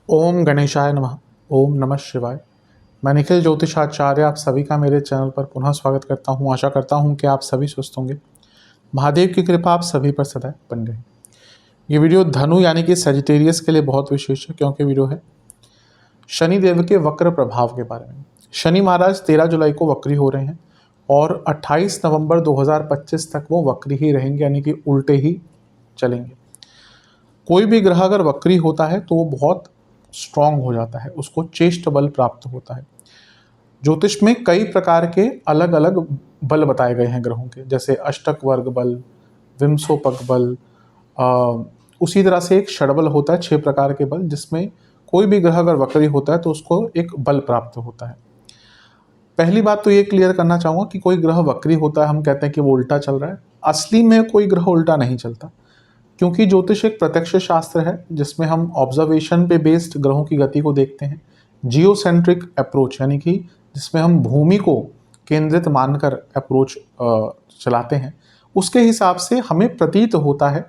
ओम गणेशाय नमः। ओम नमः शिवाय। मैं निखिल ज्योतिषाचार्य आप सभी का मेरे चैनल पर पुनः स्वागत करता हूं। आशा करता हूं कि आप सभी स्वस्थ होंगे। महादेव की कृपा आप सभी पर सदैव बनी रहे। ये वीडियो धनु यानी कि सजिटेरियस के लिए बहुत विशेष है, क्योंकि वीडियो है शनि देव के वक्र प्रभाव के बारे में। शनि महाराज 13 जुलाई को वक्री हो रहे हैं और 28 नवंबर 2025 तक वो वक्री ही रहेंगे, यानी कि उल्टे ही चलेंगे। कोई भी ग्रह अगर वक्री होता है तो वो बहुत स्ट्रांग हो जाता है, उसको चेष्ट बल प्राप्त होता है। ज्योतिष में कई प्रकार के अलग अलग बल बताए गए हैं ग्रहों के, जैसे अष्टक वर्ग बल, विंशोपक बल, उसी तरह से एक षडबल होता है, 6 प्रकार के बल, जिसमें कोई भी ग्रह अगर वक्री होता है तो उसको एक बल प्राप्त होता है। पहली बात तो ये क्लियर करना चाहूँगा कि कोई ग्रह वक्री होता है, हम कहते हैं कि वो उल्टा चल रहा है। असली में कोई ग्रह उल्टा नहीं चलता, क्योंकि ज्योतिष एक प्रत्यक्ष शास्त्र है जिसमें हम ऑब्जर्वेशन पे बेस्ड ग्रहों की गति को देखते हैं। जियोसेंट्रिक अप्रोच, यानी कि जिसमें हम भूमि को केंद्रित मानकर अप्रोच चलाते हैं, उसके हिसाब से हमें प्रतीत होता है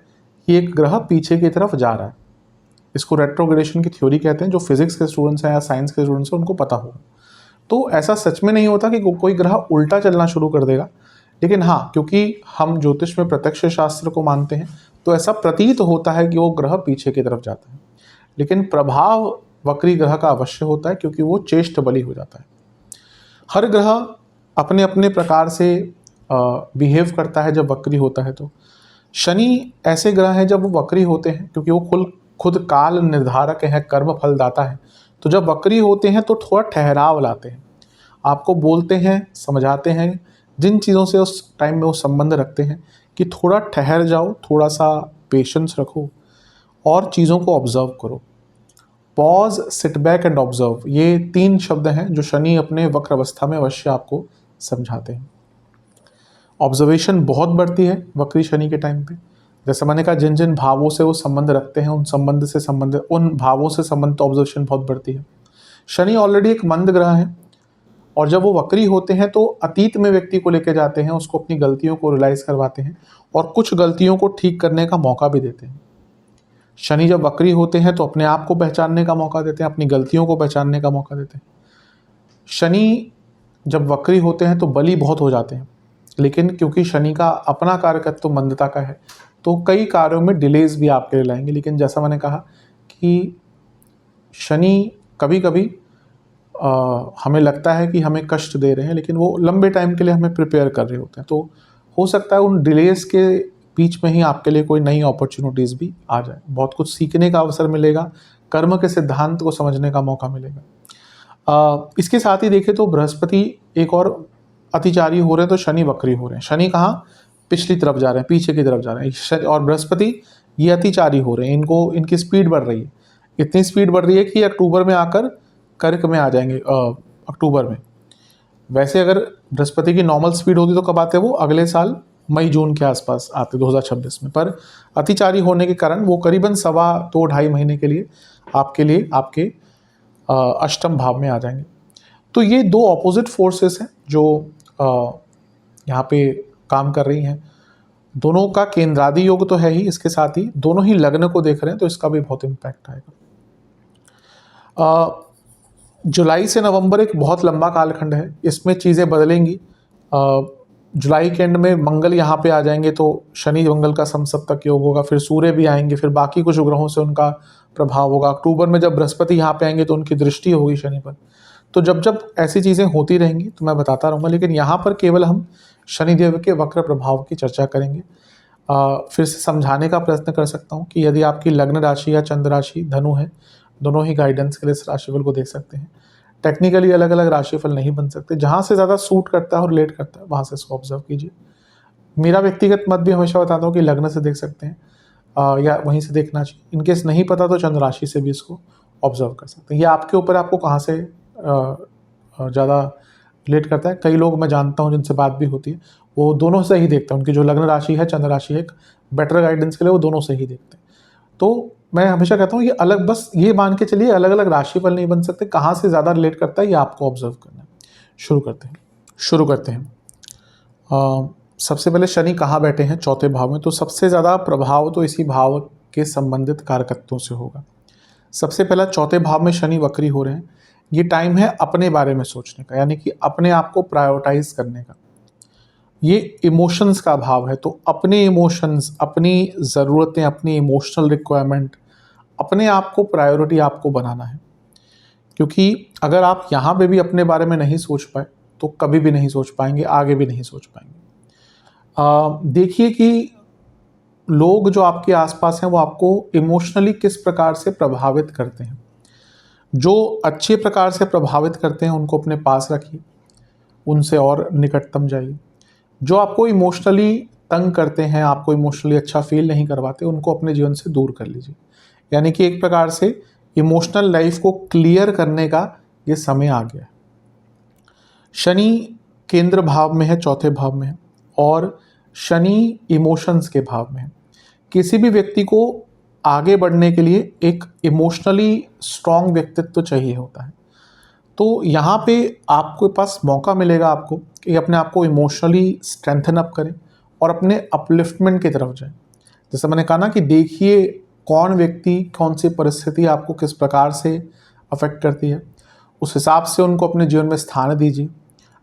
कि एक ग्रह पीछे की तरफ जा रहा है। इसको रेट्रोग्रेडेशन की थ्योरी कहते हैं। जो फिजिक्स के स्टूडेंट्स हैं या साइंस के स्टूडेंट्स हैं उनको पता होगा। तो ऐसा सच में नहीं होता कि कोई ग्रह उल्टा चलना शुरू कर देगा, लेकिन हाँ, क्योंकि हम ज्योतिष में प्रत्यक्ष शास्त्र को मानते हैं तो ऐसा प्रतीत होता है कि वो ग्रह पीछे की तरफ जाता है। लेकिन प्रभाव वक्री ग्रह का अवश्य होता है, क्योंकि वो चेष्ट बली हो जाता है। हर ग्रह अपने अपने प्रकार से बिहेव करता है जब वक्री होता है। तो शनि ऐसे ग्रह हैं जब वो वक्री होते हैं, क्योंकि वो खुद काल निर्धारक है, कर्म फलदाता है। तो जब वक्री होते हैं तो थोड़ा ठहराव लाते हैं, आपको बोलते हैं, समझाते हैं, जिन चीज़ों से उस टाइम में वो संबंध रखते हैं कि थोड़ा ठहर जाओ, थोड़ा सा पेशेंस रखो और चीज़ों को ऑब्जर्व करो। Pause, sit back and observe, ये 3 शब्द हैं जो शनि अपने वक्र अवस्था में अवश्य आपको समझाते हैं। ऑब्जर्वेशन बहुत बढ़ती है वक्री शनि के टाइम पे। जैसे मैंने कहा, जिन जिन भावों से वो संबंध रखते हैं उन भावों से संबंधित ऑब्जर्वेशन बहुत बढ़ती है। शनि ऑलरेडी एक मंद ग्रह है, और जब वो वक्री होते हैं तो अतीत में व्यक्ति को लेकर जाते हैं, उसको अपनी गलतियों को रियलाइज करवाते हैं और कुछ गलतियों को ठीक करने का मौका भी देते हैं। शनि जब वक्री होते हैं तो अपने आप को पहचानने का मौका देते हैं, अपनी गलतियों को पहचानने का मौका देते हैं। शनि जब वक्री होते हैं तो बली बहुत हो जाते हैं, लेकिन क्योंकि शनि का अपना कारकत्व तो मंदता का है, तो कई कार्यों में डिलेज भी आपके लिए लाएंगे। लेकिन जैसा मैंने कहा कि शनि कभी कभी हमें लगता है कि हमें कष्ट दे रहे हैं, लेकिन वो लंबे टाइम के लिए हमें प्रिपेयर कर रहे होते हैं। तो हो सकता है उन डिलेस के बीच में ही आपके लिए कोई नई अपॉर्चुनिटीज़ भी आ जाए, बहुत कुछ सीखने का अवसर मिलेगा, कर्म के सिद्धांत को समझने का मौका मिलेगा। इसके साथ ही देखें तो बृहस्पति एक और अतिचारी हो रहे हैं, तो शनि वक्री हो रहे हैं। शनि कहाँ? पिछली तरफ जा रहे हैं, पीछे की तरफ जा रहे हैं। और बृहस्पति ये अतिचारी हो रहे हैं, इनकी स्पीड बढ़ रही है। इतनी स्पीड बढ़ रही है कि अक्टूबर में आकर कर्क में आ जाएंगे, अक्टूबर में। वैसे अगर बृहस्पति की नॉर्मल स्पीड होती तो कब आते? वो अगले साल मई जून के आसपास आते, 2026 में। पर अतिचारी होने के कारण वो करीबन 2.5 महीने के लिए आपके अष्टम भाव में आ जाएंगे। तो ये 2 ऑपोजिट फोर्सेस हैं जो यहाँ पे काम कर रही हैं। दोनों का केंद्रादि योग तो है ही, इसके साथ ही दोनों ही लग्न को देख रहे हैं, तो इसका भी बहुत इम्पैक्ट आएगा। जुलाई से नवंबर एक बहुत लंबा कालखंड है, इसमें चीज़ें बदलेंगी। जुलाई के एंड में मंगल यहाँ पे आ जाएंगे, तो शनि मंगल का समसप्तक योग होगा, फिर सूर्य भी आएंगे, फिर बाकी कुछ ग्रहों से उनका प्रभाव होगा। अक्टूबर में जब बृहस्पति यहाँ पे आएंगे तो उनकी दृष्टि होगी शनि पर। तो जब जब ऐसी चीज़ें होती रहेंगी तो मैं बताता रहूँगा, लेकिन यहाँ पर केवल हम शनिदेव के वक्र प्रभाव की चर्चा करेंगे। फिर से समझाने का प्रयत्न कर सकता हूँ कि यदि आपकी लग्न राशि या चंद्र राशि धनु है, दोनों ही गाइडेंस के लिए इस राशिफल को देख सकते हैं। टेक्निकली अलग अलग राशिफल नहीं बन सकते, जहाँ से ज़्यादा सूट करता है और रिलेट करता है वहाँ से इसको ऑब्जर्व कीजिए। मेरा व्यक्तिगत मत भी हमेशा बताता हूँ कि लग्न से देख सकते हैं, या वहीं से देखना चाहिए। इनकेस नहीं पता तो चंद्र राशि से भी इसको ऑब्जर्व कर सकते हैं। ये आपके ऊपर, आपको कहाँ से ज़्यादा रिलेट करता है। कई लोग मैं जानता हूँ जिनसे बात भी होती है, वो दोनों से ही देखते हैं। उनकी जो लग्न राशि है, चंद्र राशि है, एक बेटर गाइडेंस के लिए वो दोनों से ही देखते हैं। तो मैं हमेशा कहता हूँ ये अलग, बस ये मान के चलिए अलग अलग राशिफल नहीं बन सकते, कहाँ से ज़्यादा रिलेट करता है ये आपको ऑब्जर्व करना है। शुरू करते हैं। सबसे पहले शनि कहाँ बैठे हैं? चौथे भाव में। तो सबसे ज़्यादा प्रभाव तो इसी भाव के संबंधित कारकत्वों से होगा। सबसे पहला, चौथे भाव में शनि वक्री हो रहे हैं, ये टाइम है अपने बारे में सोचने का, यानी कि अपने आप को प्रायोरिटाइज करने का। ये इमोशंस का भाव है, तो अपने इमोशंस, अपनी ज़रूरतें, अपनी इमोशनल रिक्वायरमेंट, अपने आप को प्रायोरिटी आपको बनाना है। क्योंकि अगर आप यहाँ पे भी अपने बारे में नहीं सोच पाए तो कभी भी नहीं सोच पाएंगे, आगे भी नहीं सोच पाएंगे। देखिए कि लोग जो आपके आसपास हैं वो आपको इमोशनली किस प्रकार से प्रभावित करते हैं। जो अच्छे प्रकार से प्रभावित करते हैं उनको अपने पास रखिए, उनसे और निकटतम जाइए। जो आपको इमोशनली तंग करते हैं, आपको इमोशनली अच्छा फील नहीं करवाते, उनको अपने जीवन से दूर कर लीजिए। यानी कि एक प्रकार से इमोशनल लाइफ को क्लियर करने का ये समय आ गया है। शनि केंद्र भाव में है, चौथे भाव में है, और शनि इमोशंस के भाव में है। किसी भी व्यक्ति को आगे बढ़ने के लिए एक इमोशनली स्ट्रॉन्ग व्यक्तित्व चाहिए होता है। तो यहाँ पे आपके पास मौका मिलेगा आपको कि अपने आप को इमोशनली स्ट्रेंथन अप करें और अपने अपलिफ्टमेंट की तरफ जाएं। जैसे मैंने कहा ना कि देखिए कौन व्यक्ति, कौन सी परिस्थिति आपको किस प्रकार से अफेक्ट करती है, उस हिसाब से उनको अपने जीवन में स्थान दीजिए,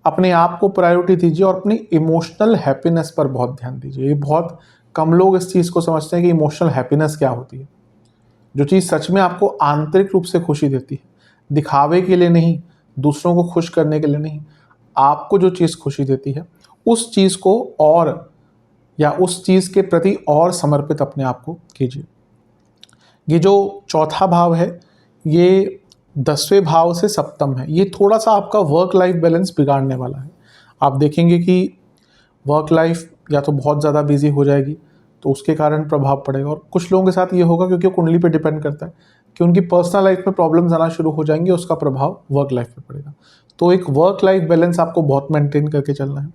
अपने आप को प्रायोरिटी दीजिए और अपनी इमोशनल हैप्पीनेस पर बहुत ध्यान दीजिए। ये बहुत कम लोग इस चीज़ को समझते हैं कि इमोशनल हैप्पीनेस क्या होती है। जो चीज़ सच में आपको आंतरिक रूप से खुशी देती है, दिखावे के लिए नहीं, दूसरों को खुश करने के लिए नहीं, आपको जो चीज़ खुशी देती है उस चीज़ को और, या उस चीज़ के प्रति और समर्पित अपने आप को कीजिए। ये जो चौथा भाव है ये 10वें भाव से सप्तम है। ये थोड़ा सा आपका वर्क लाइफ बैलेंस बिगाड़ने वाला है। आप देखेंगे कि वर्क लाइफ या तो बहुत ज़्यादा बिजी हो जाएगी तो उसके कारण प्रभाव पड़ेगा, और कुछ लोगों के साथ ये होगा क्योंकि कुंडली पे डिपेंड करता है कि उनकी पर्सनल लाइफ में प्रॉब्लम्स आना शुरू हो जाएंगे, उसका प्रभाव वर्क लाइफ पे पड़ेगा। तो एक वर्क लाइफ बैलेंस आपको बहुत मेंटेन करके चलना है।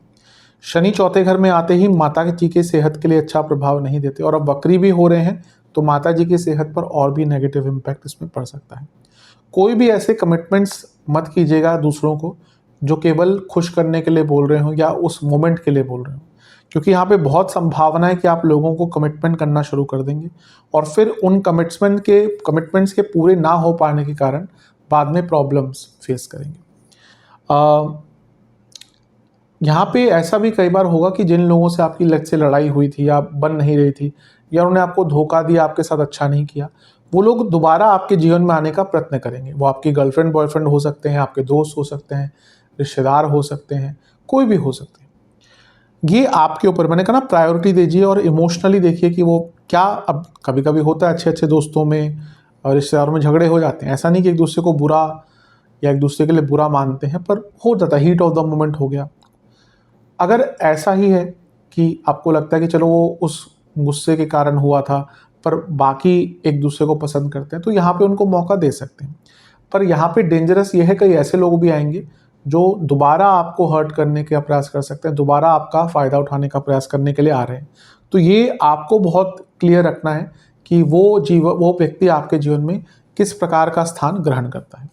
शनि चौथे घर में आते ही माता जी की सेहत के लिए अच्छा प्रभाव नहीं देते, और अब वक्री भी हो रहे हैं तो माता जी की सेहत पर और भी नेगेटिव इम्पैक्ट इसमें पड़ सकता है। कोई भी ऐसे कमिटमेंट्स मत कीजिएगा दूसरों को जो केवल खुश करने के लिए बोल रहे हो या उस मोमेंट के लिए बोल रहे हो, क्योंकि यहाँ पे बहुत संभावना है कि आप लोगों को कमिटमेंट करना शुरू कर देंगे और फिर उन कमिटमेंट्स के पूरे ना हो पाने के कारण बाद में प्रॉब्लम्स फेस करेंगे। यहाँ पे ऐसा भी कई बार होगा कि जिन लोगों से आपकी लग से लड़ाई हुई थी या बन नहीं रही थी, या उन्होंने आपको धोखा दिया, आपके साथ अच्छा नहीं किया, वो लोग दोबारा आपके जीवन में आने का प्रयत्न करेंगे। वो आपकी गर्लफ्रेंड बॉयफ्रेंड हो सकते हैं, आपके दोस्त हो सकते हैं, रिश्तेदार हो सकते हैं, कोई भी हो सकते हैं। ये आपके ऊपर, मैंने कहा ना, प्रायोरिटी दीजिए और इमोशनली देखिए कि वो क्या। अब कभी कभी होता है अच्छे अच्छे दोस्तों में और रिश्तेदारों में झगड़े हो जाते हैं, ऐसा नहीं कि एक दूसरे को बुरा या एक दूसरे के लिए बुरा मानते हैं, पर हो जाता है, हीट ऑफ द मोमेंट हो गया। अगर ऐसा ही है कि आपको लगता है कि चलो वो उस गुस्से के कारण हुआ था पर बाकी एक दूसरे को पसंद करते हैं, तो यहाँ पे उनको मौका दे सकते हैं। पर यहाँ पे डेंजरस ये है कि ऐसे लोग भी आएंगे जो दोबारा आपको हर्ट करने का प्रयास कर सकते हैं, दोबारा आपका फ़ायदा उठाने का प्रयास करने के लिए आ रहे हैं। तो ये आपको बहुत क्लियर रखना है कि वो व्यक्ति आपके जीवन में किस प्रकार का स्थान ग्रहण करता है।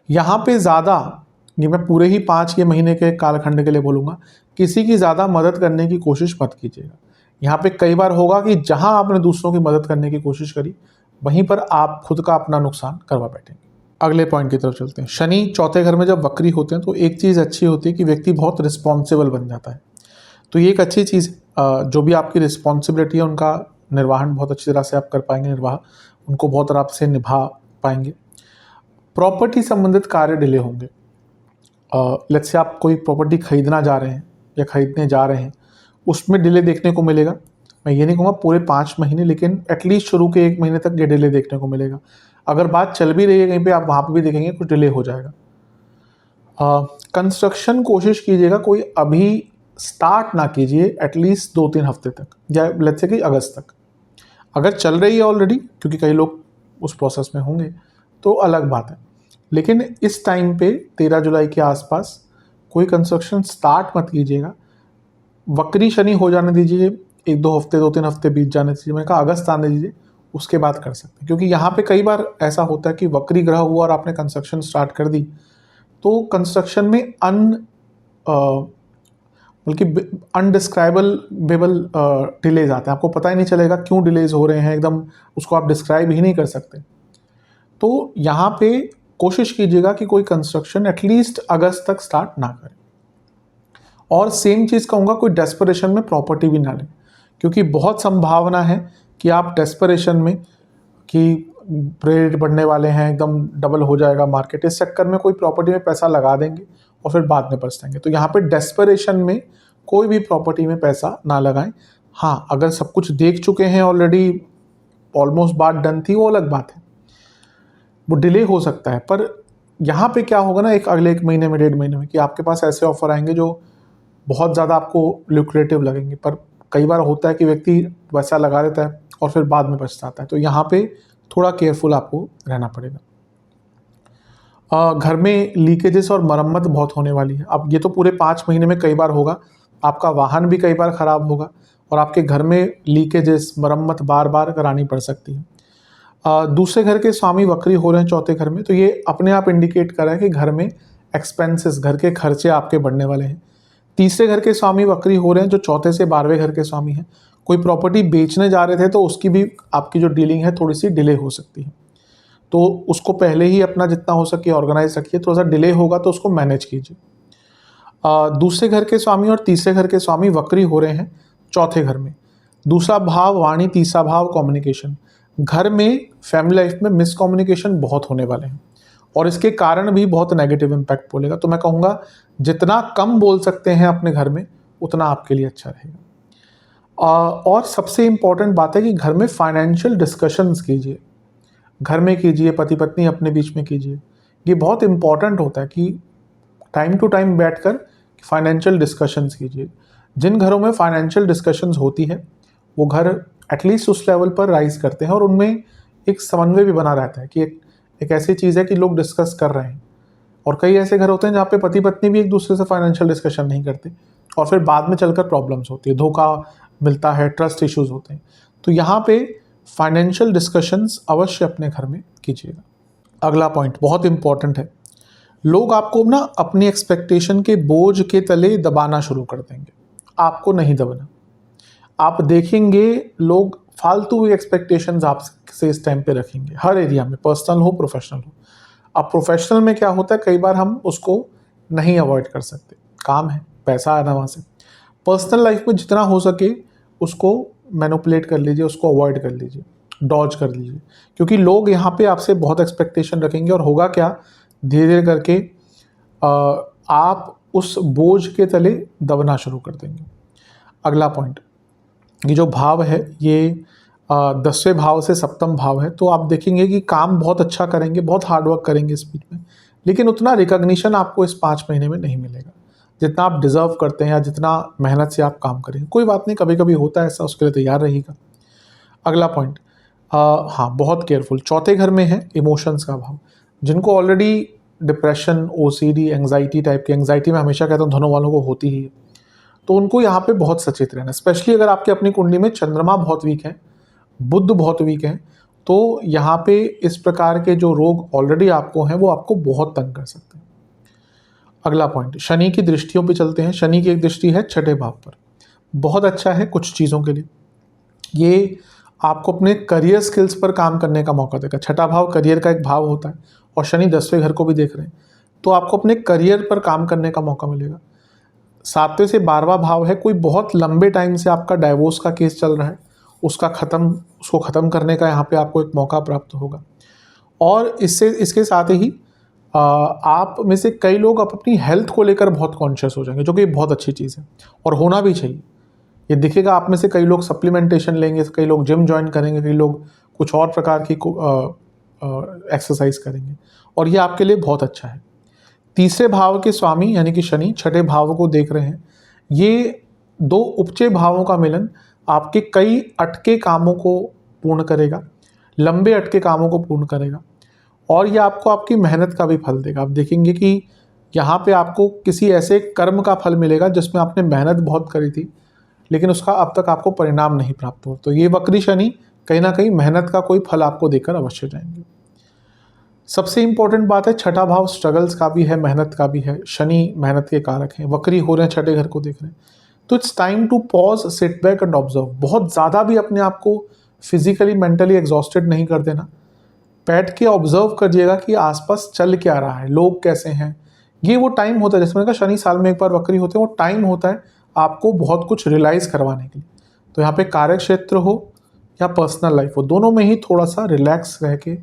यहाँ पे ज़्यादा, ये मैं पूरे ही 5 महीने के कालखंड के लिए बोलूँगा, किसी की ज़्यादा मदद करने की कोशिश मत कीजिएगा। यहाँ पे कई बार होगा कि जहाँ आपने दूसरों की मदद करने की कोशिश करी वहीं पर आप खुद का अपना नुकसान करवा बैठेंगे। अगले पॉइंट की तरफ चलते हैं। शनि चौथे घर में जब वक्री होते हैं तो एक चीज़ अच्छी होती है कि व्यक्ति बहुत रिस्पॉन्सिबल बन जाता है। तो ये एक अच्छी चीज़, जो भी आपकी रिस्पॉन्सिबिलिटी है उनका निर्वहन बहुत अच्छी तरह से आप कर पाएंगे, उनको बहुत आराम से निभा पाएंगे। प्रॉपर्टी संबंधित कार्य डिले होंगे। लेट्स से आप कोई प्रॉपर्टी खरीदना जा रहे हैं या खरीदने जा रहे हैं, उसमें डिले देखने को मिलेगा। मैं ये नहीं कहूँगा पूरे 5 महीने, लेकिन एटलीस्ट शुरू के 1 महीने तक ये डिले देखने को मिलेगा। अगर बात चल भी रही है कहीं पे, आप वहाँ पे भी देखेंगे कुछ डिले हो जाएगा। कंस्ट्रक्शन कोशिश कीजिएगा कोई अभी स्टार्ट ना कीजिए, एटलीस्ट 2-3 हफ्ते तक, या लेट्स से कि अगस्त तक। अगर चल रही है ऑलरेडी, क्योंकि कई लोग उस प्रोसेस में होंगे तो अलग बात है, लेकिन इस टाइम पे 13 जुलाई के आसपास कोई कंस्ट्रक्शन स्टार्ट मत कीजिएगा। वक्री शनि हो जाने दीजिए, 1-2 हफ्ते, 2-3 हफ्ते बीत जाने दीजिए। मैंने कहा अगस्त आने दीजिए, उसके बाद कर सकते हैं। क्योंकि यहाँ पे कई बार ऐसा होता है कि वक्री ग्रह हुआ और आपने कंस्ट्रक्शन स्टार्ट कर दी तो कंस्ट्रक्शन में बल्कि अनडिस्क्राइबेबल डिलेज आते हैं, आपको पता ही नहीं चलेगा क्यों डिलेज हो रहे हैं, एकदम उसको आप डिस्क्राइब ही नहीं कर सकते। तो यहाँ पे कोशिश कीजिएगा कि कोई कंस्ट्रक्शन एटलीस्ट अगस्त तक स्टार्ट ना करें। और सेम चीज़ कहूँगा, कोई डेस्परेशन में प्रॉपर्टी भी ना लें, क्योंकि बहुत संभावना है कि आप डेस्परेशन में कि रेट बढ़ने वाले हैं, एकदम डबल हो जाएगा मार्केट, इस चक्कर में कोई प्रॉपर्टी में पैसा लगा देंगे और फिर बाद में पछताएंगे। तो यहाँ पे डेस्परेशन में कोई भी प्रॉपर्टी में पैसा ना लगाएं। हाँ, अगर सब कुछ देख चुके हैं ऑलरेडी, ऑलमोस्ट बात डन थी, वो अलग बात है, वो डिले हो सकता है। पर यहाँ पे क्या होगा ना, अगले 1 महीने में, 1.5 महीने में, कि आपके पास ऐसे ऑफर आएंगे जो बहुत ज़्यादा आपको लुक्रेटिव लगेंगे। पर कई बार होता है कि व्यक्ति पैसा लगा देता है और फिर बाद में पछताता है, तो यहाँ पे थोड़ा केयरफुल आपको रहना पड़ेगा। घर में लीकेजेस और मरम्मत बहुत होने वाली है। अब ये तो पूरे 5 महीने में कई बार होगा, आपका वाहन भी कई बार ख़राब होगा और आपके घर में लीकेजेस, मरम्मत बार बार करानी पड़ सकती है। दूसरे घर के स्वामी वक्री हो रहे हैं चौथे घर में, तो ये अपने आप इंडिकेट कर रहा है कि घर में एक्सपेंसेस, घर के खर्चे आपके बढ़ने वाले हैं। तीसरे घर के स्वामी वक्री हो रहे हैं जो चौथे से 12वें घर के स्वामी हैं। कोई प्रॉपर्टी बेचने जा रहे थे तो उसकी भी आपकी जो डीलिंग है थोड़ी सी डिले हो सकती है, तो उसको पहले ही अपना जितना हो सके ऑर्गेनाइज रखिए। थोड़ा सा डिले होगा तो उसको मैनेज कीजिए। दूसरे घर के स्वामी और तीसरे घर के स्वामी वक्री हो रहे हैं चौथे घर में। दूसरा भाव वाणी, तीसरा भाव कम्युनिकेशन। घर में फैमिली लाइफ में मिसकम्युनिकेशन बहुत होने वाले हैं और इसके कारण भी बहुत नेगेटिव इम्पैक्ट बोलेगा। तो मैं कहूँगा जितना कम बोल सकते हैं अपने घर में उतना आपके लिए अच्छा रहेगा। और सबसे इम्पॉर्टेंट बात है कि घर में फाइनेंशियल डिस्कशंस कीजिए, घर में कीजिए, पति पत्नी अपने बीच में कीजिए। ये बहुत इम्पॉर्टेंट होता है कि टाइम टू टाइम बैठकर फाइनेंशियल डिस्कशंस कीजिए। जिन घरों में फाइनेंशियल डिस्कशंस होती है वो घर एटलीस्ट उस लेवल पर राइज करते हैं और उनमें एक समन्वय भी बना रहता है कि एक ऐसी चीज़ है कि लोग डिस्कस कर रहे हैं। और कई ऐसे घर होते हैं जहाँ पे पति पत्नी भी एक दूसरे से फाइनेंशियल डिस्कशन नहीं करते और फिर बाद में चलकर प्रॉब्लम्स होती है, धोखा मिलता है, ट्रस्ट इश्यूज होते हैं। तो यहाँ पे फाइनेंशियल डिस्कशंस अवश्य अपने घर में कीजिएगा। अगला पॉइंट बहुत इंपॉर्टेंट है, लोग आपको ना अपनी एक्सपेक्टेशन के बोझ के तले दबाना शुरू कर देंगे। आपको नहीं दबना। आप देखेंगे लोग फालतू एक्सपेक्टेशंस आपसे इस टाइम पे रखेंगे, हर एरिया में, पर्सनल हो प्रोफेशनल हो। अब प्रोफेशनल में क्या होता है, कई बार हम उसको नहीं अवॉइड कर सकते, काम है, पैसा आना वहाँ से। पर्सनल लाइफ में जितना हो सके उसको मैनिपुलेट कर लीजिए, उसको अवॉइड कर लीजिए, डॉज कर लीजिए, क्योंकि लोग यहाँ पे आपसे बहुत एक्सपेक्टेशन रखेंगे और होगा क्या, धीरे धीरे करके आप उस बोझ के तले दबना शुरू कर देंगे। अगला पॉइंट, ये जो भाव है ये 10वें भाव से 7वां भाव है, तो आप देखेंगे कि काम बहुत अच्छा करेंगे, बहुत हार्डवर्क करेंगे इस बीच में, लेकिन उतना रिकॉग्निशन आपको इस 5 महीने में नहीं मिलेगा जितना आप डिज़र्व करते हैं या जितना मेहनत से आप काम करेंगे। कोई बात नहीं, कभी कभी होता है ऐसा, उसके लिए तैयार रहिएगा। अगला पॉइंट, हाँ बहुत केयरफुल, चौथे घर में है इमोशंस का भाव। जिनको already depression, OCD, anxiety type की, एंग्जाइटी में हमेशा कहता हूँ धनों वालों को होती ही है, तो उनको यहाँ पे बहुत सचेत रहना, स्पेशली अगर आपकी अपनी कुंडली में चंद्रमा बहुत वीक है, बुध बहुत वीक है, तो यहाँ पे इस प्रकार के जो रोग ऑलरेडी आपको हैं वो आपको बहुत तंग कर सकते हैं। अगला पॉइंट, शनि की दृष्टियों पे चलते हैं। शनि की एक दृष्टि है 6ठे भाव पर, बहुत अच्छा है कुछ चीज़ों के लिए, ये आपको अपने करियर स्किल्स पर काम करने का मौका देगा। 6ठा भाव करियर का एक भाव होता है और शनि 10वें घर को भी देख रहे हैं, तो आपको अपने करियर पर काम करने का मौका मिलेगा। 7वें से 12वां भाव है, कोई बहुत लंबे टाइम से आपका डाइवोर्स का केस चल रहा है, उसको ख़त्म करने का यहाँ पे आपको एक मौका प्राप्त होगा। और इसके साथ ही आप में से कई लोग अपनी हेल्थ को लेकर बहुत कॉन्शियस हो जाएंगे, जो कि बहुत अच्छी चीज़ है और होना भी चाहिए। ये दिखेगा आप में से कई लोग सप्लीमेंटेशन लेंगे, कई लोग जिम ज्वाइन करेंगे, कई लोग कुछ और प्रकार की एक्सरसाइज करेंगे और ये आपके लिए बहुत अच्छा है। तीसरे भाव के स्वामी यानी कि शनि 6ठे भाव को देख रहे हैं। ये 2 उपचे भावों का मिलन आपके कई अटके कामों को पूर्ण करेगा, लंबे अटके कामों को पूर्ण करेगा और ये आपको आपकी मेहनत का भी फल देगा। आप देखेंगे कि यहाँ पे आपको किसी ऐसे कर्म का फल मिलेगा जिसमें आपने मेहनत बहुत करी थी लेकिन उसका अब तक आपको परिणाम नहीं प्राप्त हो। तो ये वक्री शनि कहीं ना कहीं मेहनत का कोई फल आपको देकर अवश्य जाएंगे। सबसे इंपॉर्टेंट बात है, छठा भाव स्ट्रगल्स का भी है, मेहनत का भी है। शनि मेहनत के कारक हैं, वक्री हो रहे हैं, छठे घर को देख रहे हैं। तो it's time to pause, sit back and observe. बहुत ज़्यादा भी अपने आप को फिजिकली मेंटली एग्जॉस्टेड नहीं कर देना। बैठ के ऑब्जर्व करिएगा कि आसपास चल क्या रहा है, लोग कैसे हैं। ये वो टाइम होता है, जैसे मैंने कहा शनि साल में एक बार वक्री होते हैं, वो टाइम होता है आपको बहुत कुछ रियलाइज करवाने के लिए। तो यहाँ पे कार्य क्षेत्र हो या पर्सनल लाइफ हो, दोनों में ही थोड़ा सा रिलैक्स रह के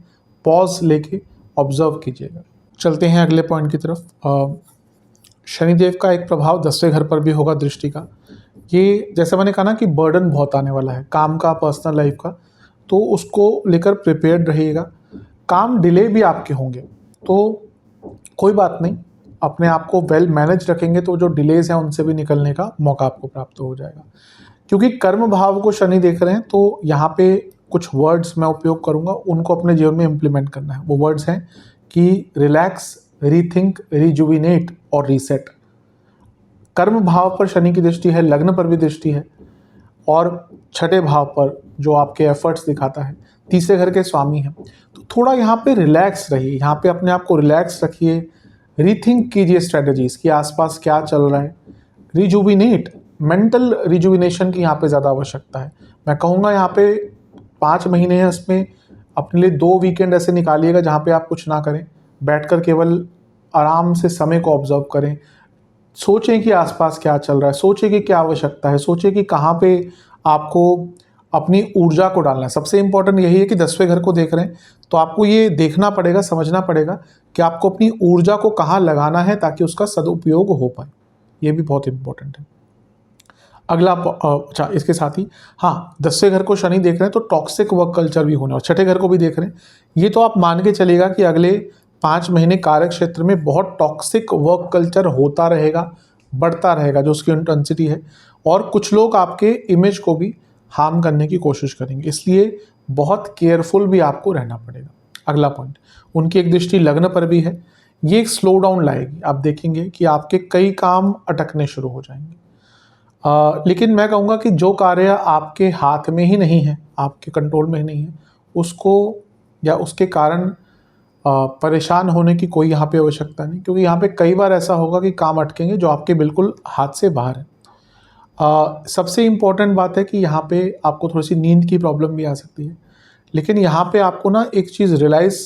पॉज लेके ऑब्जर्व कीजिएगा। चलते हैं अगले पॉइंट की तरफ। शनिदेव का एक प्रभाव 10वें घर पर भी होगा, दृष्टि का। ये जैसे मैंने कहा ना कि बर्डन बहुत आने वाला है काम का, पर्सनल लाइफ का, तो उसको लेकर प्रिपेयर्ड रहिएगा। काम डिले भी आपके होंगे तो कोई बात नहीं, अपने आप को वेल मैनेज रखेंगे तो जो डिलेज हैं उनसे भी निकलने का मौका आपको प्राप्त हो जाएगा। क्योंकि कर्म भाव को शनि देख रहे हैं तो यहाँ पे कुछ वर्ड्स मैं उपयोग करूँगा, उनको अपने जीवन में इम्प्लीमेंट करना है। वो वर्ड्स हैं कि रिलैक्स, रीथिंक, रिजुविनेट और रीसेट। कर्म भाव पर शनि की दृष्टि है, लग्न पर भी दृष्टि है, और छठे भाव पर जो आपके एफर्ट्स दिखाता है, तीसरे घर के स्वामी हैं। तो थोड़ा यहाँ पे रिलैक्स रहिए, यहाँ पे अपने आप को रिलैक्स रखिए, रीथिंक कीजिए स्ट्रेटजीज कि आसपास क्या चल रहा है। रिजुविनेट, मेंटल रिजुविनेशन की यहाँ पे ज़्यादा आवश्यकता है। मैं कहूँगा यहाँ पे 5 महीने हैं, इसमें अपने लिए 2 वीकेंड ऐसे निकालिएगा जहाँ पे आप कुछ ना करें, बैठकर केवल आराम से समय को ऑब्जर्व करें। सोचें कि आसपास क्या चल रहा है, सोचें कि क्या आवश्यकता है, सोचें कि कहाँ पे आपको अपनी ऊर्जा को डालना है। सबसे इंपॉर्टेंट यही है कि 10वें घर को देख रहे हैं तो आपको ये देखना पड़ेगा, समझना पड़ेगा कि आपको अपनी ऊर्जा को कहाँ लगाना है ताकि उसका सदुपयोग हो पाए। ये भी बहुत इंपॉर्टेंट है। अगला अच्छा, इसके साथ ही हाँ, 10वें घर को शनि देख रहे हैं तो टॉक्सिक वर्क कल्चर भी होने, और छठे घर को भी देख रहे हैं। ये तो आप मान के चलिएगा कि अगले 5 महीने कार्य क्षेत्र में बहुत टॉक्सिक वर्क कल्चर होता रहेगा, बढ़ता रहेगा जो उसकी इंटेंसिटी है, और कुछ लोग आपके इमेज को भी हार्म करने की कोशिश करेंगे। इसलिए बहुत केयरफुल भी आपको रहना पड़ेगा। अगला पॉइंट, उनकी एक दृष्टि लग्न पर भी है। ये एक स्लो डाउन लाएगी, आप देखेंगे कि आपके कई काम अटकने शुरू हो जाएंगे। लेकिन मैं कहूँगा कि जो कार्य आपके हाथ में ही नहीं है, आपके कंट्रोल में ही नहीं है, उसको या उसके कारण परेशान होने की कोई यहाँ पे आवश्यकता नहीं, क्योंकि यहाँ पे कई बार ऐसा होगा कि काम अटकेंगे जो आपके बिल्कुल हाथ से बाहर है। सबसे इम्पॉर्टेंट बात है कि यहाँ पे आपको थोड़ी सी नींद की प्रॉब्लम भी आ सकती है, लेकिन यहाँ पे आपको ना एक चीज़ रियलाइज़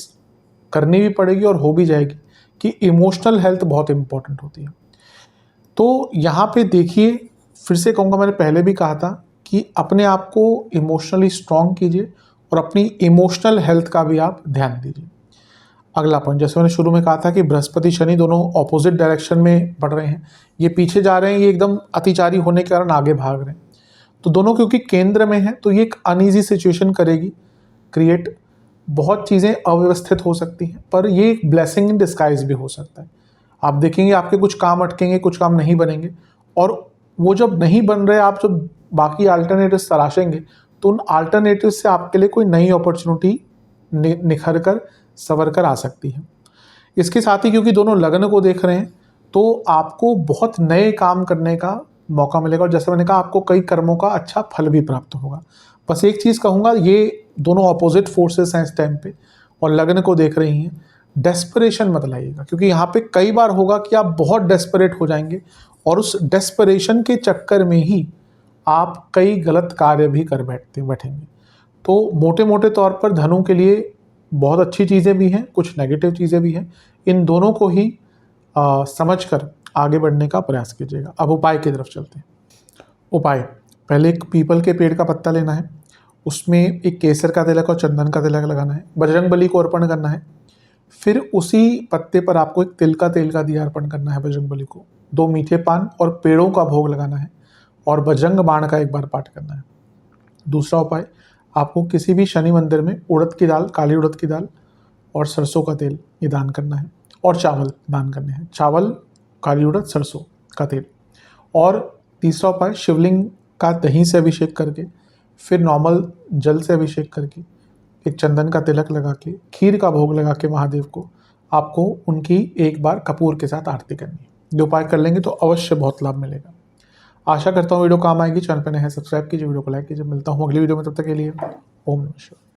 करनी भी पड़ेगी और हो भी जाएगी कि इमोशनल हेल्थ बहुत इम्पॉर्टेंट होती है। तो यहाँ पे देखिए, फिर से कहूँगा, मैंने पहले भी कहा था कि अपने आप को इमोशनली स्ट्रॉन्ग कीजिए और अपनी इमोशनल हेल्थ का भी आप ध्यान दीजिए। अगला पॉइंट, जैसे मैंने शुरू में कहा था कि बृहस्पति शनि दोनों ऑपोजिट डायरेक्शन में बढ़ रहे हैं, ये पीछे जा रहे हैं, ये एकदम अतिचारी होने के कारण आगे भाग रहे हैं। तो दोनों क्योंकि केंद्र में है तो ये एक अनईजी सिचुएशन करेगी क्रिएट। बहुत चीज़ें अव्यवस्थित हो सकती हैं, पर ये एक ब्लेसिंग इन डिस्गाइज भी हो सकता है। आप देखेंगे आपके कुछ काम अटकेंगे, कुछ काम नहीं बनेंगे, और वो जब नहीं बन रहे, आप जब बाकी अल्टरनेटिव्स तलाशेंगे तो उन अल्टरनेटिव से आपके लिए कोई नई अपॉर्चुनिटी निखर कर सवर कर आ सकती है। इसके साथ ही क्योंकि दोनों लग्न को देख रहे हैं तो आपको बहुत नए काम करने का मौका मिलेगा, और जैसे मैंने कहा आपको कई कर्मों का अच्छा फल भी प्राप्त होगा। बस एक चीज़ कहूँगा, ये दोनों अपोजिट फोर्सेस हैं इस टाइम पे और लग्न को देख रही हैं, डेस्परेशन मत लाइएगा, क्योंकि यहाँ पे कई बार होगा कि आप बहुत डेस्परेट हो जाएंगे और उस डेस्परेशन के चक्कर में ही आप कई गलत कार्य भी कर बैठेंगे। तो मोटे मोटे तौर पर धनु के लिए बहुत अच्छी चीज़ें भी हैं, कुछ नेगेटिव चीज़ें भी हैं। इन दोनों को ही समझकर आगे बढ़ने का प्रयास कीजिएगा। अब उपाय की तरफ चलते हैं। उपाय, पहले एक पीपल के पेड़ का पत्ता लेना है, उसमें एक केसर का तिलक और चंदन का तिलक लगाना है, बजरंग बली को अर्पण करना है। फिर उसी पत्ते पर आपको एक तिल का तेल का दिया अर्पण करना है बजरंग बली को, 2 मीठे पान और पेड़ों का भोग लगाना है, और बजरंग बाण का एक बार पाठ करना है। दूसरा उपाय, आपको किसी भी शनि मंदिर में उड़द की दाल, काली उड़द की दाल और सरसों का तेल ये दान करना है, और चावल दान करने हैं, चावल, काली उड़द, सरसों का तेल। और तीसरा उपाय, शिवलिंग का दही से अभिषेक करके, फिर नॉर्मल जल से अभिषेक करके, एक चंदन का तिलक लगा के, खीर का भोग लगा के महादेव को आपको उनकी एक बार कपूर के साथ आरती करनी है। ये उपाय कर लेंगे तो अवश्य बहुत लाभ मिलेगा। आशा करता हूँ वीडियो काम आएगी। चैनल पर नए हैं सब्सक्राइब कीजिए, वीडियो को लाइक कीजिए। मिलता हूँ अगली वीडियो में, तब तक के लिए ओम नमः शिवाय।